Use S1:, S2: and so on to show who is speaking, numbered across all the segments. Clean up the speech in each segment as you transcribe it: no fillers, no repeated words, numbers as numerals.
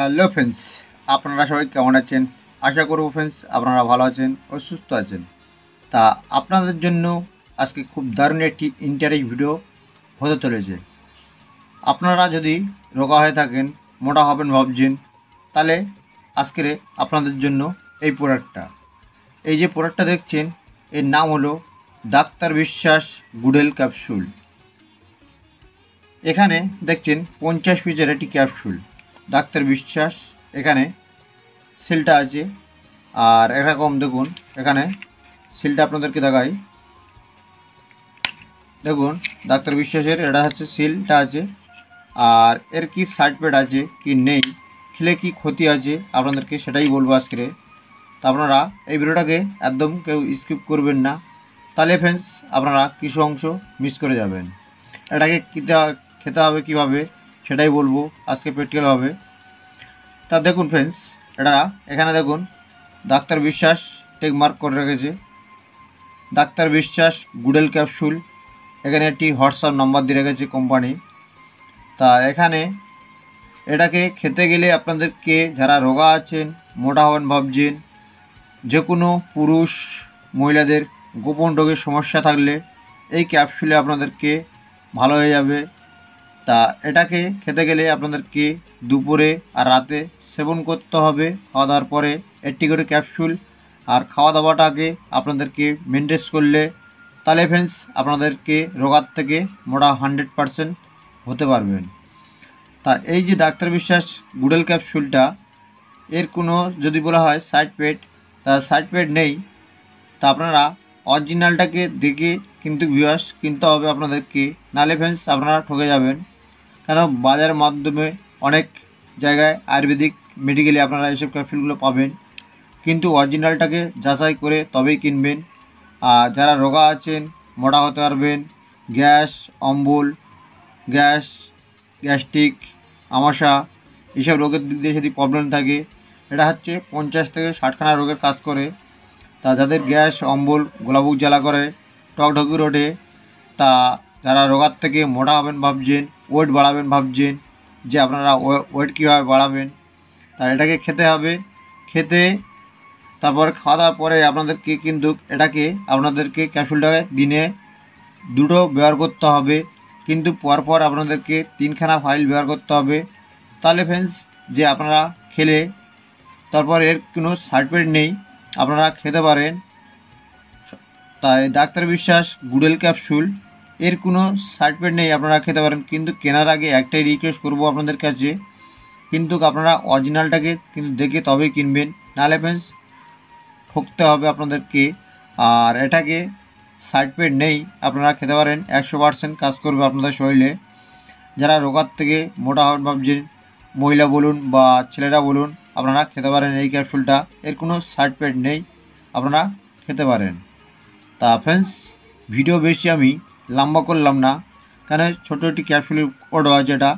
S1: Hello friends, আপনারা সবাই কেমন আছেন? আশা করব ফ্রেন্ডস আপনারা ভালো আছেন ও সুস্থ আছেন। তা আপনাদের জন্য আজকে খুব দারুণ একটি ইন্টারেস্ট ভিডিও হতে চলেছে। আপনারা যদি রোগা হয়ে থাকেন, মোটা হবেন ভাবছেন, তাহলে আজকের আপনাদের জন্য এই প্রোডাক্টটা, এই যে প্রোডাক্টটা দেখছেন, এর নাম হলো ডাক্তার বিশ্বাস গুডেল ক্যাপসুল। এখানে দেখছেন 50 পিসের একটি ক্যাপসুল ডাক্তার বিশ্বাস। এখানে সিলটা আছে, আর এরকম দেখুন, এখানে সিলটা আপনাদেরকে দেখাই। দেখুন ডাক্তার বিশ্বাসের এটা হচ্ছে সিলটা আছে, আর এর কি সাইড এফেক্ট আছে কি নেই, খেলে কি ক্ষতি আছে আপনাদেরকে সেটাই বলবো আজকে। তো আপনারা এই ভিডিওটাকে একদম কেউ স্কিপ করবেন না, তাহলে ফ্রেন্ডস আপনারা কিছু অংশ মিস করে যাবেন। এটাকে খেতে হবে কীভাবে সেটাই বলবো আজকে প্র্যাকটিক্যাল হবে। তা দেখুন ফ্রেন্ডস, এটা এখানে দেখুন ডাক্তার বিশ্বাস টেক মার্ক করে রেখেছে, ডাক্তার বিশ্বাস গুডেল ক্যাপসুল। এখানে একটি হোয়াটসঅ্যাপ নাম্বার দিয়ে রেখেছে কোম্পানি। তা এখানে এটাকে খেতে গেলে আপনাদেরকে, যারা রোগা আছেন, মোটা হবেন ভাবছেন, যে কোনো পুরুষ মহিলাদের গোপন রোগের সমস্যা থাকলে এই ক্যাপসুলে আপনাদেরকে ভালো হয়ে যাবে। তা এটাকে খেতে গেলে আপনাদেরকে দুপুরে আর রাতে সেবন করতে হবে খাওয়া দাওয়ার পরে একটি করে ক্যাপসুল। আর খাওয়া দাওয়াটাকে আপনাদেরকে মেনটেন করলে তাহলে ফ্রেন্ডস আপনাদেরকে রোগার থেকে মোটা 100% হতে পারবেন। তা এই যে ডাক্তার বিশ্বাস গুডেল ক্যাপসুলটা, এর কোনো যদি বলা হয় সাইড এফেক্ট, তা সাইড এফেক্ট নেই। তা আপনারা অরিজিনালটাকে দেখে কিন্তু ভিউয়ার্স কিনতে হবে আপনাদেরকে, নাহলে ফ্রেন্ডস আপনারা ঠকে যাবেন। কেন বাজারের মাধ্যমে অনেক জায়গায় আয়ুর্বেদিক মেডিকেলে আপনারা এইসব ক্যাপসুলগুলো পাবেন, কিন্তু অরিজিনালটাকে যাচাই করে তবেই কিনবেন। আর যারা রোগা আছেন, মোটা হতে পারবেন, গ্যাস অম্বল, গ্যাস্ট্রিক, আমাশা, এইসব রোগের দিক দিয়ে যদি প্রবলেম থাকে, এটা হচ্ছে 50 থেকে 60খানা রোগের কাজ করে। তা যাদের গ্যাস অম্বল, গোলাবুক জ্বালা করে, টকঢকি ওঠে, তা যারা রোগার থেকে মোটা হবেন ভাবছেন, ওয়েট বাড়াবেন ভাবছেন, যে আপনারা ওয়েট কীভাবে বাড়াবেন, তা এটাকে খেতে হবে। খেতে তারপর খাওয়া দাওয়ার পরে আপনাদেরকে কিন্তু এটাকে আপনাদেরকে ক্যাপসুলটাকে দিনে 2টো ব্যবহার করতে হবে, কিন্তু পরপর আপনাদেরকে 3খানা ফাইল ব্যবহার করতে হবে। তাহলে ফ্রেন্ডস যে আপনারা খেলে তারপর এর কোনো সাইড এফেক্ট নেই, আপনারা খেতে পারেন। তাই ডাক্তার বিশ্বাস গুডেল ক্যাপসুল, এর কোনো সাইড এফেক্ট নেই, আপনারা খেতে পারেন। কিন্তু কেনার আগে একটাই রিকোয়েস্ট করব আপনাদের কাছে, কিন্তু আপনারা অরিজিনালটাকে কিন্তু দেখে তবেই কিনবেন, নাহলে ফ্রেন্ডস ঠকতে হবে আপনাদেরকে। আর এটাকে সাইড এফেক্ট নেই, আপনারা খেতে পারেন, 100% কাজ করবে আপনাদের শরীরে। যারা রোগার থেকে মোটা হবেন ভাবছেন, মহিলা বলুন বা ছেলেরা বলুন, আপনারা খেতে পারেন এই ক্যাপসুলটা, এর কোনো সাইড এফেক্ট নেই, আপনারা খেতে পারেন। তা ফ্রেন্ডস ভিডিও বেশি আমি লম্বা করলাম না, কেন ছোটো একটি ক্যাপসুলের অর্ডার আছে এটা,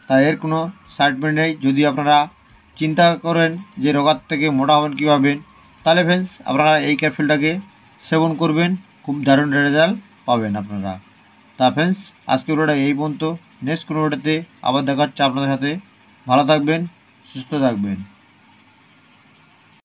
S1: তাই এর কোনো সাইড এফেক্ট নেই। যদি আপনারা চিন্তা করেন যে রোগার থেকে মোটা হবেন কীভাবে, তাহলে ফ্রেন্ডস আপনারা এই ক্যাপসুলটাকে সেবন করবেন, খুব দারুণ রেজাল্ট পাবেন আপনারা। তা ফ্রেন্ডস আজকের ভিডিওটা এই পর্যন্ত, নেক্সট কোনো ভিডিওতে আবার দেখা হচ্ছে আপনাদের সাথে। ভালো থাকবেন, সুস্থ থাকবেন।